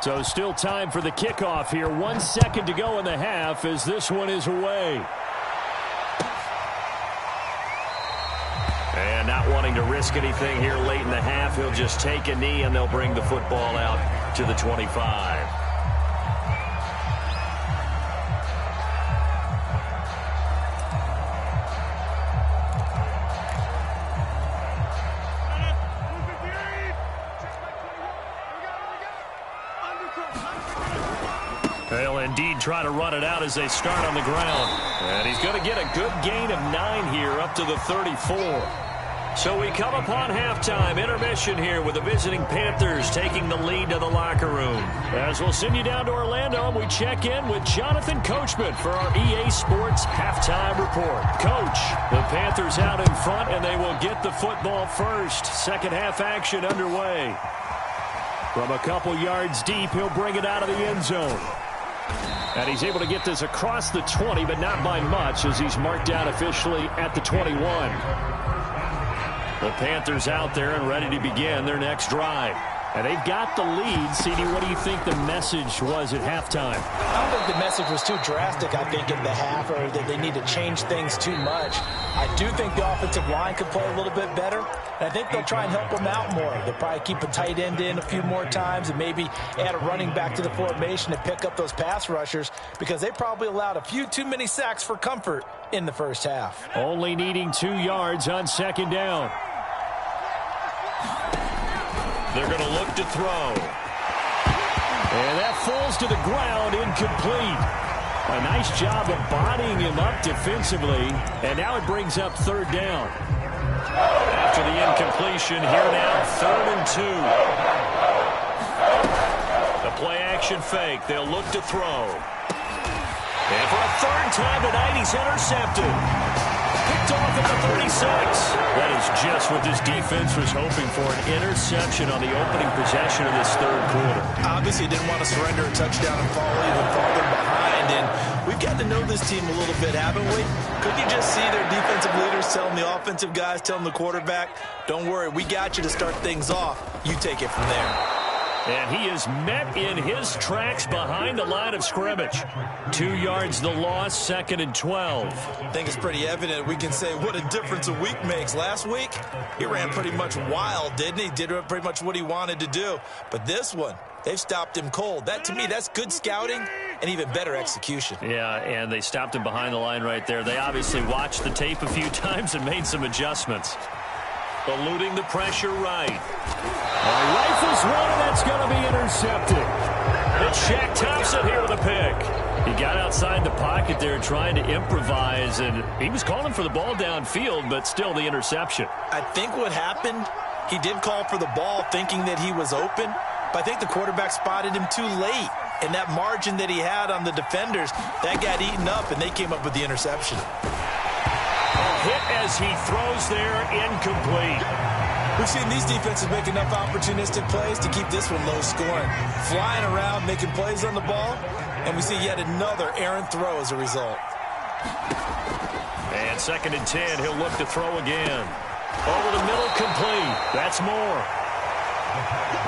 So still time for the kickoff here. 1 second to go in the half as this one is away. And not wanting to risk anything here late in the half, he'll just take a knee and they'll bring the football out to the 25. They'll indeed try to run it out as they start on the ground. And he's going to get a good gain of 9 here up to the 34. So we come upon halftime, intermission here with the visiting Panthers taking the lead to the locker room. As we'll send you down to Orlando, we check in with Jonathan Coachman for our EA Sports Halftime Report. Coach, the Panthers out in front, and they will get the football first. Second half action underway. From a couple yards deep, he'll bring it out of the end zone. And he's able to get this across the 20, but not by much as he's marked out officially at the 21. The Panthers out there and ready to begin their next drive. And they've got the lead. CD, what do you think the message was at halftime? I don't think the message was too drastic, I think, in the half, or that they need to change things too much. I do think the offensive line could play a little bit better, and I think they'll try and help them out more. They'll probably keep a tight end in a few more times and maybe add a running back to the formation and pick up those pass rushers because they probably allowed a few too many sacks for comfort in the first half. Only needing 2 yards on second down. They're going to look to throw. And that falls to the ground, incomplete. A nice job of bodying him up defensively. And now it brings up third down. After the incompletion, here now, 3rd and 2. The play action fake. They'll look to throw. And for a third time tonight, he's intercepted. Picked off at the 36. That is just what this defense was hoping for, an interception on the opening possession of this third quarter. Obviously didn't want to surrender a touchdown and fall even farther behind, and we've got to know this team a little bit, haven't we? Couldn't you just see their defensive leaders telling the offensive guys, telling the quarterback, don't worry, we got you to start things off. You take it from there. And he is met in his tracks behind the line of scrimmage. 2 yards the loss, 2nd and 12. I think it's pretty evident. We can say what a difference a week makes. Last week, he ran pretty much wild, didn't he? Did pretty much what he wanted to do. But this one, they've stopped him cold. That, to me, that's good scouting and even better execution. Yeah, and they stopped him behind the line right there. They obviously watched the tape a few times and made some adjustments. Eluding the pressure right. Rifles one, and that's going to be intercepted. It's Shaq Thompson here with a pick. He got outside the pocket there trying to improvise, and he was calling for the ball downfield, but still the interception. I think what happened, he did call for the ball thinking that he was open, but I think the quarterback spotted him too late. And that margin that he had on the defenders, that got eaten up, and they came up with the interception. Hit as he throws there, incomplete. We've seen these defenses make enough opportunistic plays to keep this one low scoring. Flying around, making plays on the ball, and we see yet another errant throw as a result. And 2nd and 10, he'll look to throw again. Over the middle, complete. That's more.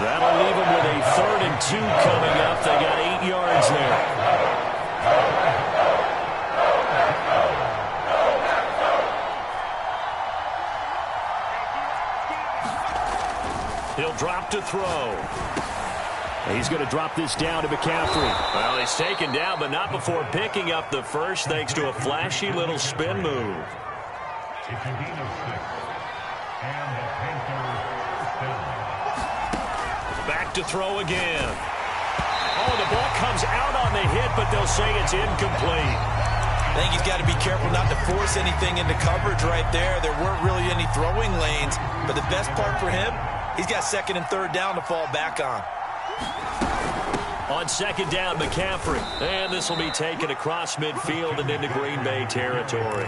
That'll leave him with a 3rd and 2 coming up. They got 8 yards there. He'll drop to throw. He's going to drop this down to McCaffrey. Well, he's taken down, but not before picking up the first thanks to a flashy little spin move. Back to throw again. Oh, the ball comes out on the hit, but they'll say it's incomplete. I think he's got to be careful not to force anything into coverage right there. There weren't really any throwing lanes, but the best part for him, he's got 2nd and 3rd down to fall back on. On 2nd down, McCaffrey. And this will be taken across midfield and into Green Bay territory.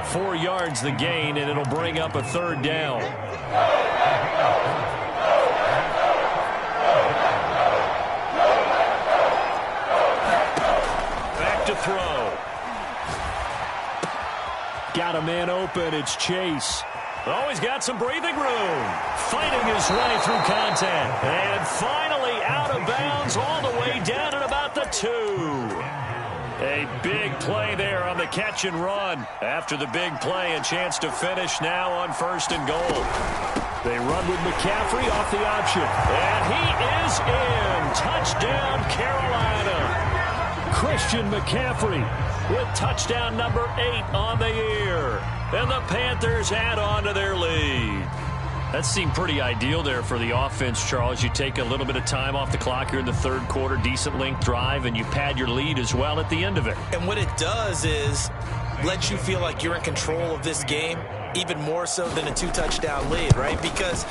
4 yards the gain, and it'll bring up a 3rd down. Back to throw. Got a man open. It's Chase. Oh, he's got some breathing room. Fighting his way through contact. And finally out of bounds all the way down at about the 2. A big play there on the catch and run. After the big play, a chance to finish now on 1st and goal. They run with McCaffrey off the option. And he is in. Touchdown, Carolina. Christian McCaffrey with touchdown number 8 on the year. And the Panthers add on to their lead. That seemed pretty ideal there for the offense, Charles. You take a little bit of time off the clock here in the 3rd quarter, decent length drive, and you pad your lead as well at the end of it. And what it does is let you feel like you're in control of this game, even more so than a 2-touchdown lead, right? Because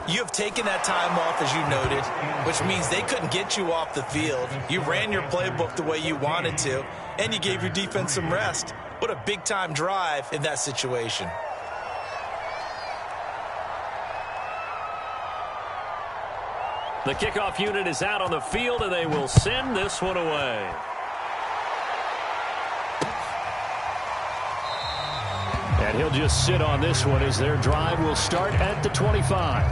you have taken that time off, as you noted, which means they couldn't get you off the field. You ran your playbook the way you wanted to, and you gave your defense some rest. What a big-time drive in that situation. The kickoff unit is out on the field, and they will send this one away. And he'll just sit on this one as their drive will start at the 25.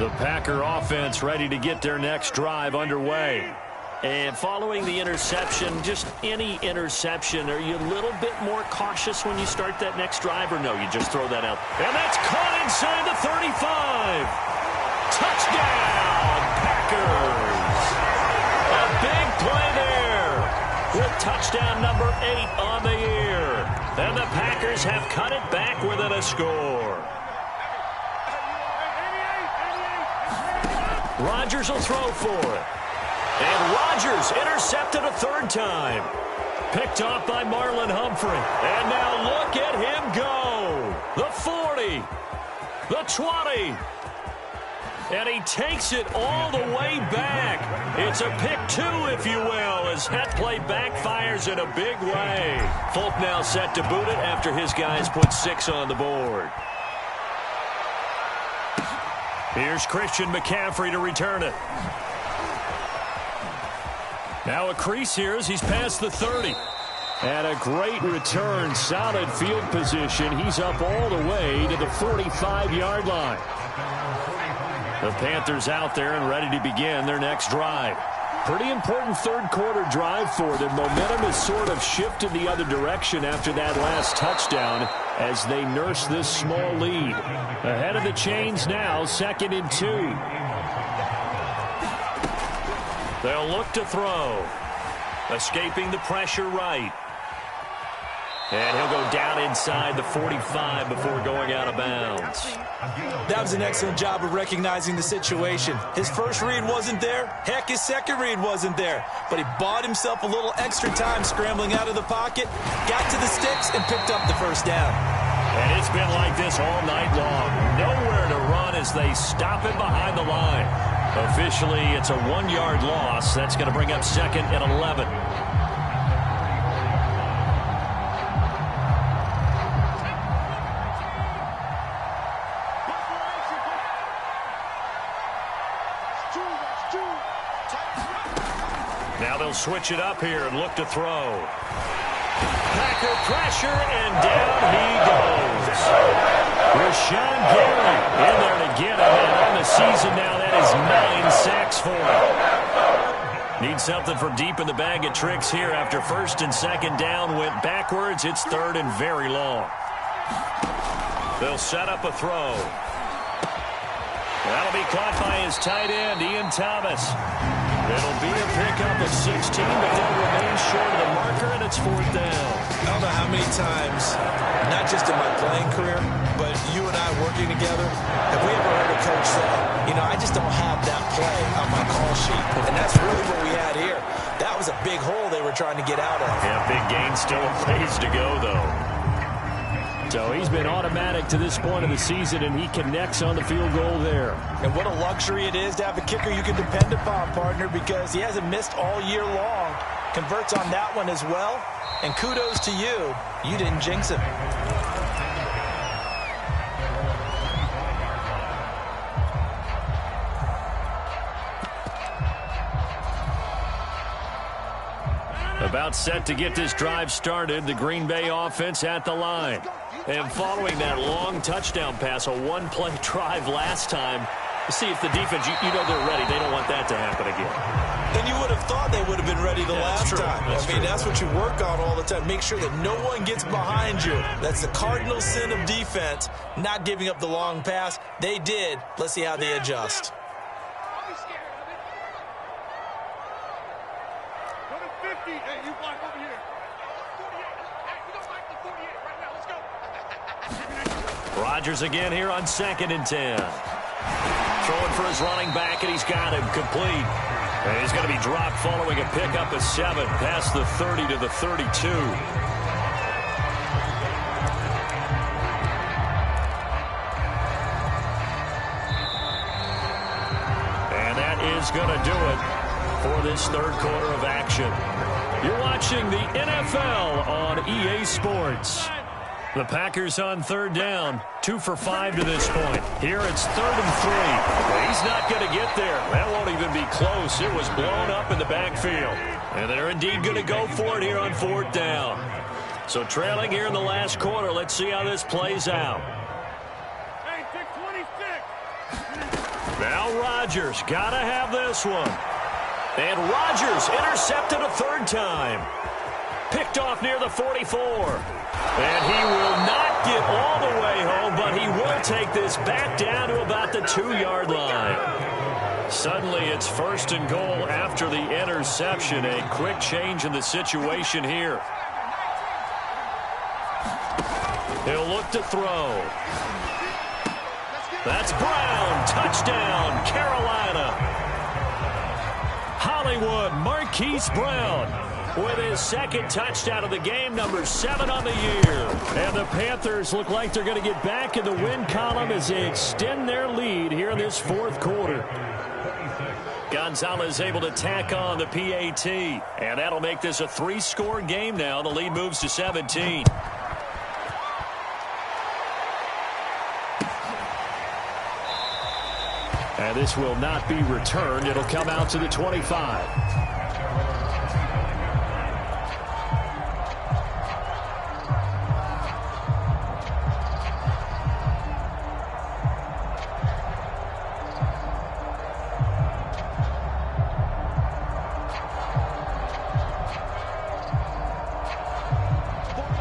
The Packer offense ready to get their next drive underway. And following the interception, just any interception, are you a little bit more cautious when you start that next drive, or no, you just throw that out? And that's caught inside the 35. Touchdown, Packers. A big play there with touchdown number 8 on the year. And the Packers have cut it back within a score. Rodgers will throw for it. And Rodgers intercepted a 3rd time. Picked off by Marlon Humphrey. And now look at him go. The 40. The 20. And he takes it all the way back. It's a pick 2, if you will, as that play backfires in a big way. Folk now set to boot it after his guys put 6 on the board. Here's Christian McCaffrey to return it. Now a crease here as he's past the 30. And a great return, solid field position. He's up all the way to the 45-yard line. The Panthers out there and ready to begin their next drive. Pretty important 3rd quarter drive for them. Momentum has sort of shifted the other direction after that last touchdown as they nurse this small lead. Ahead of the chains now, 2nd and 2. They'll look to throw. Escaping the pressure right. And he'll go down inside the 45 before going out of bounds. That was an excellent job of recognizing the situation. His first read wasn't there. Heck, his second read wasn't there. But he bought himself a little extra time scrambling out of the pocket, got to the sticks, and picked up the 1st down. And it's been like this all night long. Nowhere to run as they stop him behind the line. Officially, it's a 1-yard loss. That's going to bring up 2nd and 11. Now they'll switch it up here and look to throw. Packer pressure, and down he goes. Rashawn Gary in there to get him. And on the season now, that is 9 sacks for him. Need something from deep in the bag of tricks here after 1st and 2nd down. Went backwards. It's 3rd and very long. They'll set up a throw. That'll be caught by his tight end, Ian Thomas. It'll be a pickup of 16, but they'll remain short of the marker, and it's 4th down. I don't know how many times, not just in my playing career, but you and I working together, have we ever heard a coach say, you know, I just don't have that play on my call sheet. And that's really what we had here. That was a big hole they were trying to get out of. Yeah, big gain, still a ways to go, though. So he's been automatic to this point of the season, and he connects on the field goal there. And what a luxury it is to have a kicker you can depend upon, partner, because he hasn't missed all year long. Converts on that one as well. And kudos to you. You didn't jinx him. About set to get this drive started, the Green Bay offense at the line. And following that long touchdown pass, a one-play drive last time, see if the defense, you know they're ready. They don't want that to happen again. And you would have thought they would have been ready the last time. That's what you work on all the time. Make sure that no one gets behind you. That's the cardinal sin of defense, not giving up the long pass. They did. Let's see how they adjust. Rodgers again here on 2nd and 10. Throwing for his running back, and he's got him complete. And he's going to be dropped following a pickup of 7 past the 30 to the 32. And that is going to do it for this third quarter of action. You're watching the NFL on EA Sports. The Packers on 3rd down, 2 for 5 to this point. Here it's 3rd and 3. He's not going to get there. That won't even be close. It was blown up in the backfield. And they're indeed going to go for it here on 4th down. So trailing here in the last quarter. Let's see how this plays out. Hey, pick 26. Now Rodgers got to have this one. And Rodgers intercepted a 3rd time. Picked off near the 44. And he will not get all the way home, but he will take this back down to about the 2-yard line. Suddenly it's 1st and goal after the interception. A quick change in the situation here. He'll look to throw. That's Brown. Touchdown, Carolina. Hollywood, Marquise Brown with his 2nd touchdown of the game, number 7 on the year. And the Panthers look like they're going to get back in the win column as they extend their lead here in this 4th quarter. Gonzalez able to tack on the PAT, and that'll make this a 3-score game now. The lead moves to 17. And this will not be returned. It'll come out to the 25.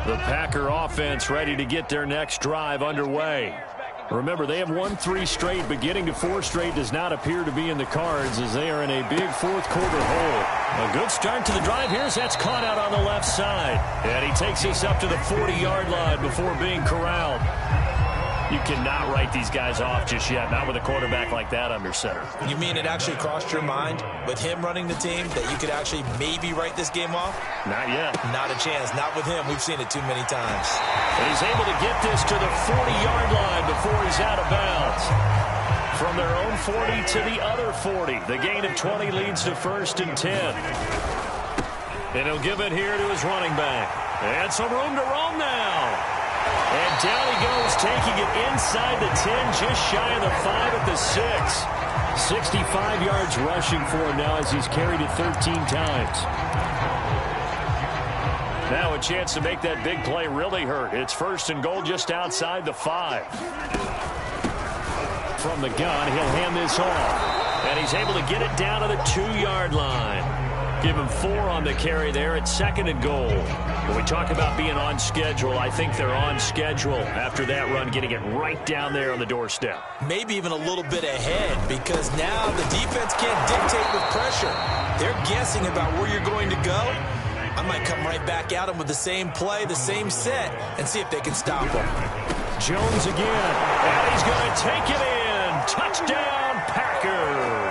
The Packer offense ready to get their next drive underway. Remember, they have won 3 straight, but getting to 4 straight does not appear to be in the cards as they are in a big 4th quarter hole. A good start to the drive. Here's that's caught out on the left side. And he takes us up to the 40-yard line before being corralled. You cannot write these guys off just yet, not with a quarterback like that under center. You mean it actually crossed your mind with him running the team that you could actually maybe write this game off? Not yet. Not a chance. Not with him. We've seen it too many times. And he's able to get this to the 40-yard line before he's out of bounds. From their own 40 to the other 40. The gain of 20 leads to 1st and 10. And he'll give it here to his running back. And some room to roam now. And down he goes, taking it inside the 10, just shy of the 5 at the 6. 65 yards rushing for him now as he's carried it 13 times. Now a chance to make that big play really hurt. It's 1st and goal just outside the 5. From the gun, he'll hand this off. And he's able to get it down to the 2-yard line. Give him 4 on the carry there at 2nd and goal. When we talk about being on schedule, I think they're on schedule after that run, getting it right down there on the doorstep. Maybe even a little bit ahead because now the defense can't dictate with pressure. They're guessing about where you're going to go. I might come right back at them with the same play, the same set, and see if they can stop them. Jones again, and he's going to take it in. Touchdown, Packers.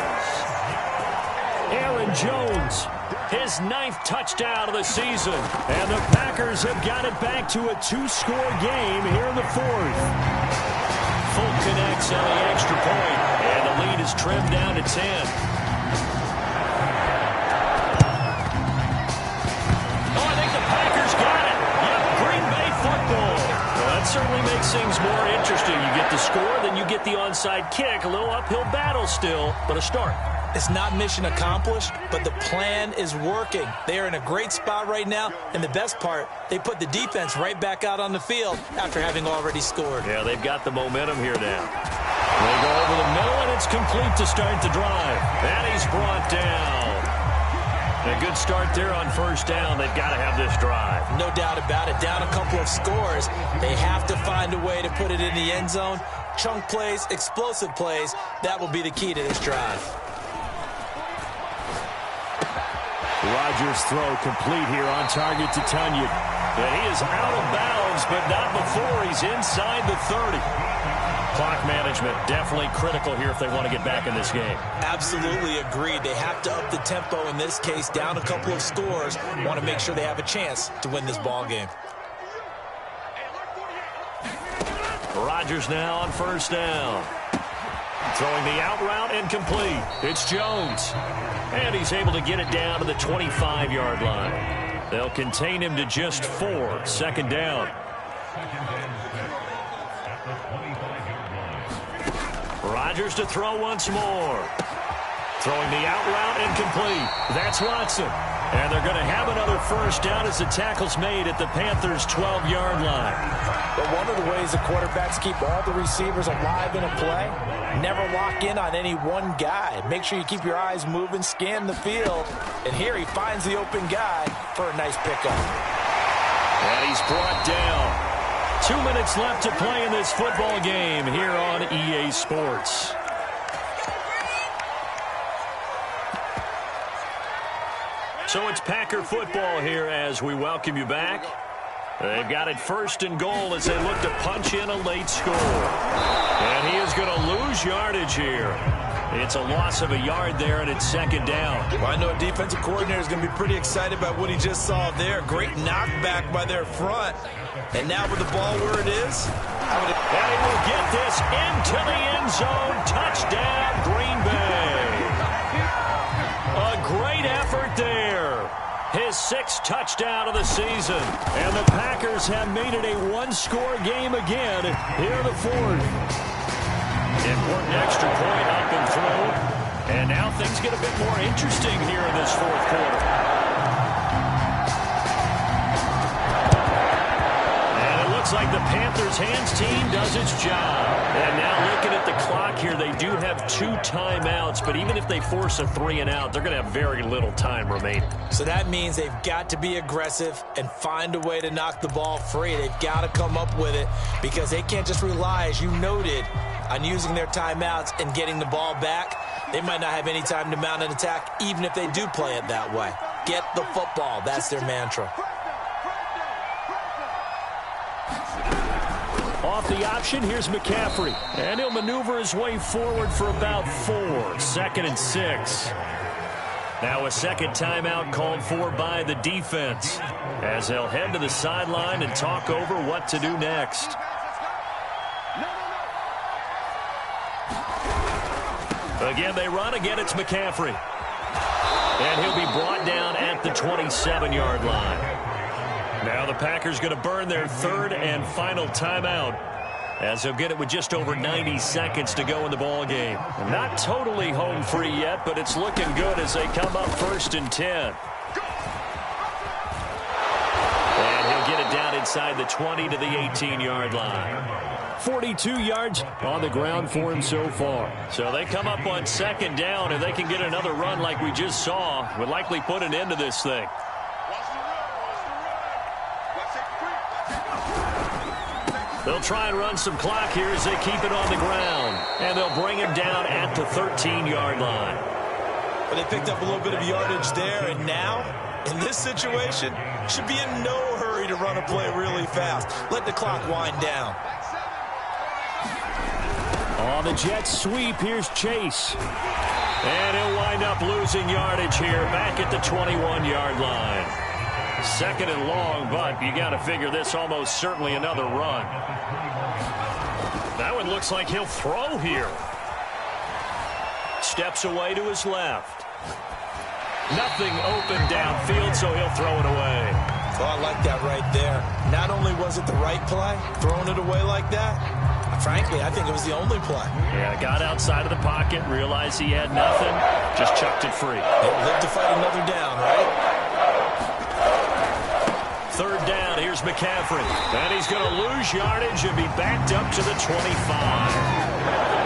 Aaron Jones, his 9th touchdown of the season. And the Packers have got it back to a 2-score game here in the 4th. Full connects on the extra point, and the lead is trimmed down to 10. Oh, I think the Packers got it. Yep, Green Bay football. Well, that certainly makes things more interesting. You get the score, then you get the onside kick. A little uphill battle still, but a start. It's not mission accomplished, but the plan is working. They are in a great spot right now, and the best part, they put the defense right back out on the field after having already scored. Yeah, they've got the momentum here now. They go over the middle, and it's complete to start the drive. And he's brought down. A good start there on first down. They've got to have this drive. No doubt about it. Down a couple of scores. They have to find a way to put it in the end zone. Chunk plays, explosive plays, that will be the key to this drive. Rodgers' throw complete here on target to Tunyon. And he is out of bounds, but not before he's inside the 30. Clock management definitely critical here if they want to get back in this game. Absolutely agreed. They have to up the tempo in this case, down a couple of scores. Want to make sure they have a chance to win this ball game. Rodgers now on first down. Throwing the out route incomplete. It's Jones. And he's able to get it down to the 25-yard line. They'll contain him to just 4. Second down. Rodgers to throw once more. Throwing the out route incomplete. That's Watson. And they're going to have another first down as the tackle's made at the Panthers' 12-yard line. But one of the ways the quarterbacks keep all the receivers alive in a play, never lock in on any one guy. Make sure you keep your eyes moving, scan the field. And here he finds the open guy for a nice pickup. And he's brought down. 2 minutes left to play in this football game here on EA Sports. So it's Packer football here as we welcome you back. They've got it first and goal as they look to punch in a late score. And he is going to lose yardage here. It's a loss of a yard there, and it's second down. Well, I know a defensive coordinator is going to be pretty excited about what he just saw there. Great knockback by their front. And now with the ball where it is, and he will get this into the end zone. Touchdown, Green Bay. A great effort there. His 6th touchdown of the season. And the Packers have made it a one-score game again here in the 4th. Important extra point up and through. And now things get a bit more interesting here in this 4th quarter. And it looks like the Panthers' hands team does its job. And now looking at the clock here, they do have 2 timeouts, but even if they force a 3 and out, they're going to have very little time remaining. So that means they've got to be aggressive and find a way to knock the ball free. They've got to come up with it because they can't just rely, as you noted, on using their timeouts and getting the ball back. They might not have any time to mount an attack, even if they do play it that way. Get the football. That's their mantra. Off the option, here's McCaffrey. And he'll maneuver his way forward for about 4. 2nd and 6. Now a second timeout called for by the defense as they'll head to the sideline and talk over what to do next. Again, they run. Again, it's McCaffrey. And he'll be brought down at the 27-yard line. Now the Packers going to burn their 3rd and final timeout as they'll get it with just over 90 seconds to go in the ball game. Not totally home free yet, but it's looking good as they come up 1st and 10. And he'll get it down inside the 20 to the 18-yard line. 42 yards on the ground for him so far. So they come up on 2nd down, and they can get another run like we just saw. Would likely put an end to this thing. They'll try and run some clock here as they keep it on the ground. And they'll bring him down at the 13-yard line. But they picked up a little bit of yardage there, and now, in this situation, should be in no hurry to run a play really fast. Let the clock wind down. On the Jets sweep, here's Chase. And he'll wind up losing yardage here back at the 21-yard line. 2nd and long, but you got to figure this almost certainly another run. That one looks like he'll throw here. Steps away to his left. Nothing open downfield, so he'll throw it away. Oh, I like that right there. Not only was it the right play, throwing it away like that, I Frankly, I think it was the only play. Yeah, got outside of the pocket, realized he had nothing, just chucked it free. He'll live to fight another down, right? Third down, here's McCaffrey. And he's going to lose yardage and be backed up to the 25.